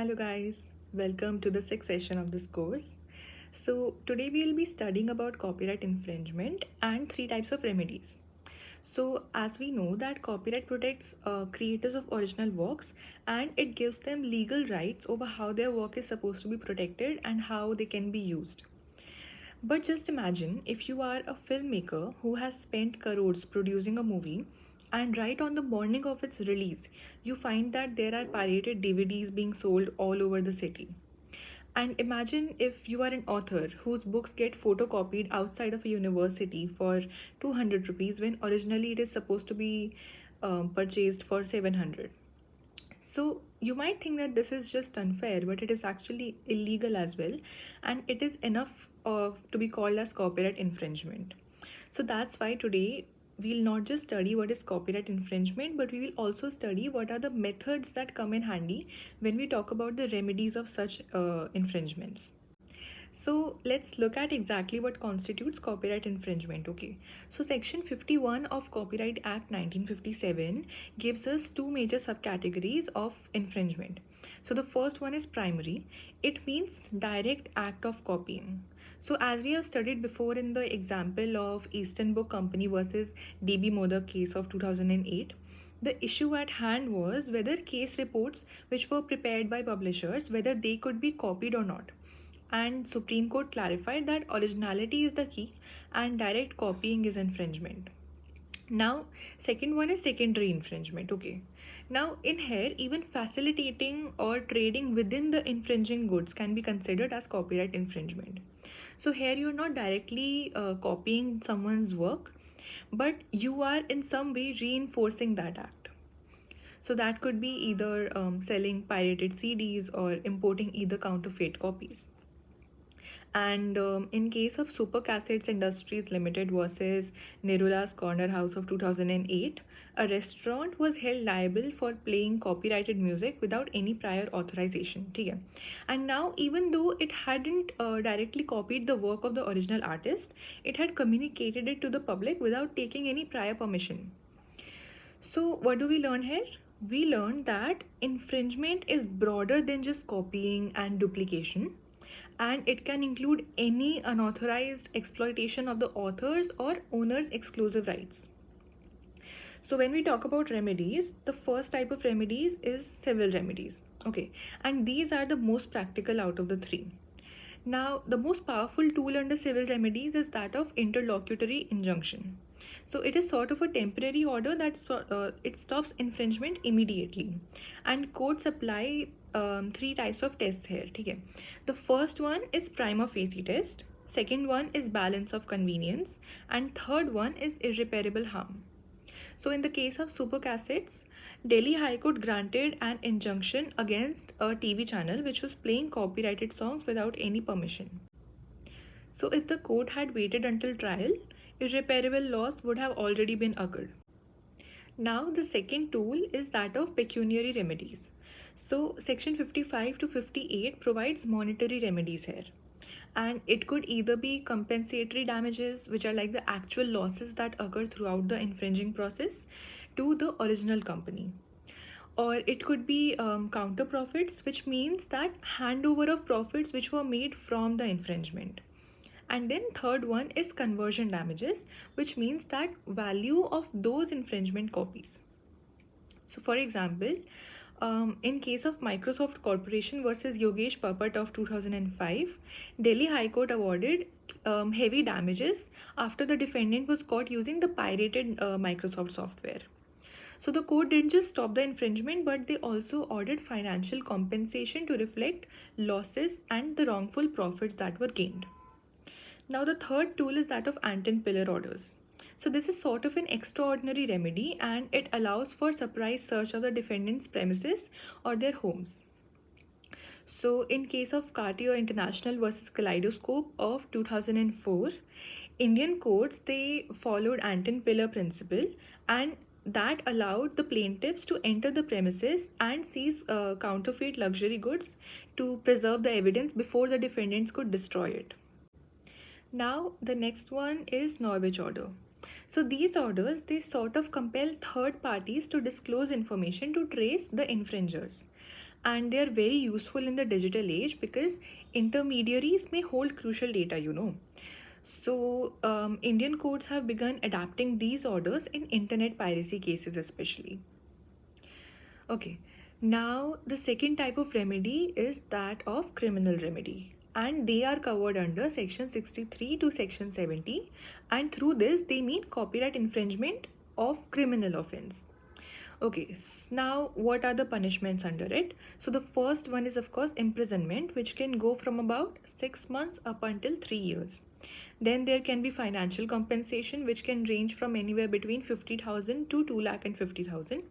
Hello guys, welcome to the sixth session of this course. So today we will be studying about copyright infringement and three types of remedies. So as we know that copyright protects creators of original works and it gives them legal rights over how their work is supposed to be protected and how they can be used. But just imagine if you are a filmmaker who has spent crores producing a movie and right on the morning of its release, you find that there are pirated DVDs being sold all over the city. And imagine if you are an author whose books get photocopied outside of a university for 200 rupees when originally it is supposed to be purchased for 700. So you might think that this is just unfair, but it is actually illegal as well, and it is enough to be called as copyright infringement. So that's why today we'll not just study what is copyright infringement, but we will also study what are the methods that come in handy when we talk about the remedies of such infringements. So let's look at exactly what constitutes copyright infringement. Okay, so section 51 of Copyright Act 1957 gives us two major subcategories of infringement. So the first one is primary. It means direct act of copying. So as we have studied before in the example of Eastern Book Company versus DB Modak case of 2008, the issue at hand was whether case reports which were prepared by publishers, whether they could be copied or not, and Supreme Court clarified that originality is the key and direct copying is infringement. Now second one is secondary infringement. Okay, now in here even facilitating or trading within the infringing goods can be considered as copyright infringement. So here you're not directly copying someone's work, but you are in some way reinforcing that act. So that could be either selling pirated CDs or importing either counterfeit copies. And in case of Super Cassettes Industries Limited versus Nirula's Corner House of 2008, a restaurant was held liable for playing copyrighted music without any prior authorization. Okay? And now, even though it hadn't directly copied the work of the original artist, it had communicated it to the public without taking any prior permission. So, what do we learn here? We learned that infringement is broader than just copying and duplication, and it can include any unauthorized exploitation of the author's or owner's exclusive rights. So when we talk about remedies, the first type of remedies is civil remedies. Okay, and these are the most practical out of the three. Now, the most powerful tool under civil remedies is that of interlocutory injunction. So it is sort of a temporary order that it stops infringement immediately, and courts apply three types of tests here. Okay, the first one is prima facie test, second one is balance of convenience, and third one is irreparable harm. So in the case of Super Cassettes, Delhi High Court granted an injunction against a TV channel which was playing copyrighted songs without any permission. So if the court had waited until trial, irreparable loss would have already been occurred. Now the second tool is that of pecuniary remedies. So section 55 to 58 provides monetary remedies here. And it could either be compensatory damages, which are like the actual losses that occur throughout the infringing process, to the original company. Or it could be counter profits, which means that handover of profits which were made from the infringement. And then third one is conversion damages, which means that value of those infringement copies. So for example, in case of Microsoft Corporation versus Yogesh Papat of 2005, Delhi High Court awarded heavy damages after the defendant was caught using the pirated Microsoft software. So the court didn't just stop the infringement, but they also ordered financial compensation to reflect losses and the wrongful profits that were gained. Now the third tool is that of ante and pillar orders. So this is sort of an extraordinary remedy and it allows for surprise search of the defendant's premises or their homes. So in case of Cartier International versus Kaleidoscope of 2004, Indian courts, they followed ante and pillar principle, and that allowed the plaintiffs to enter the premises and seize counterfeit luxury goods to preserve the evidence before the defendants could destroy it. Now the next one is Norwich order. So these orders, they sort of compel third parties to disclose information to trace the infringers. And they are very useful in the digital age because intermediaries may hold crucial data. So Indian courts have begun adapting these orders in internet piracy cases especially. Okay, now the second type of remedy is that of criminal remedy, and they are covered under section 63 to section 70, and through this they mean copyright infringement of criminal offense. Okay, now what are the punishments under it? So the first one is of course imprisonment, which can go from about 6 months up until 3 years. Then there can be financial compensation, which can range from anywhere between 50,000 to 2,50,000.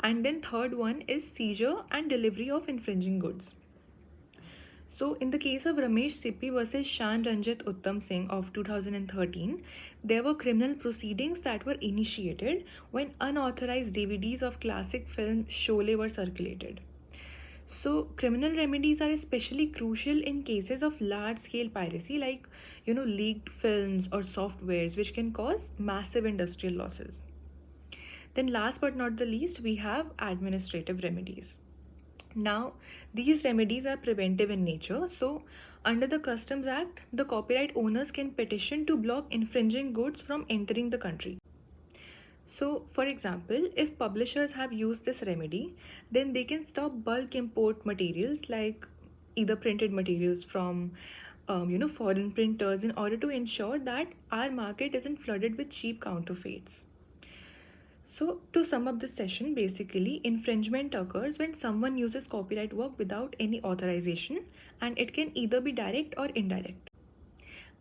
And then third one is seizure and delivery of infringing goods. So, in the case of Ramesh Sippy versus Shan Ranjit Uttam Singh of 2013, there were criminal proceedings that were initiated when unauthorized DVDs of classic film Sholay were circulated. So, criminal remedies are especially crucial in cases of large scale piracy, like leaked films or softwares, which can cause massive industrial losses. Then, last but not the least, we have administrative remedies. Now, these remedies are preventive in nature. So, under the Customs Act, the copyright owners can petition to block infringing goods from entering the country. So, for example, if publishers have used this remedy, then they can stop bulk import materials like either printed materials from foreign printers in order to ensure that our market isn't flooded with cheap counterfeits. So, to sum up this session, basically, infringement occurs when someone uses copyright work without any authorization, and it can either be direct or indirect.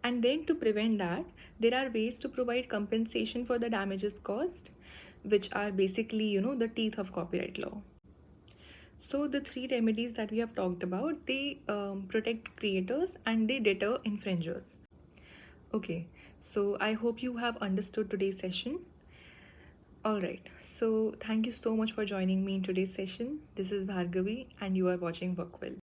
And then, to prevent that, there are ways to provide compensation for the damages caused, which are basically, the teeth of copyright law. So, the three remedies that we have talked about, they protect creators and they deter infringers. Okay, so I hope you have understood today's session. Alright, so thank you so much for joining me in today's session. This is Bhargavi, and you are watching Vaquill.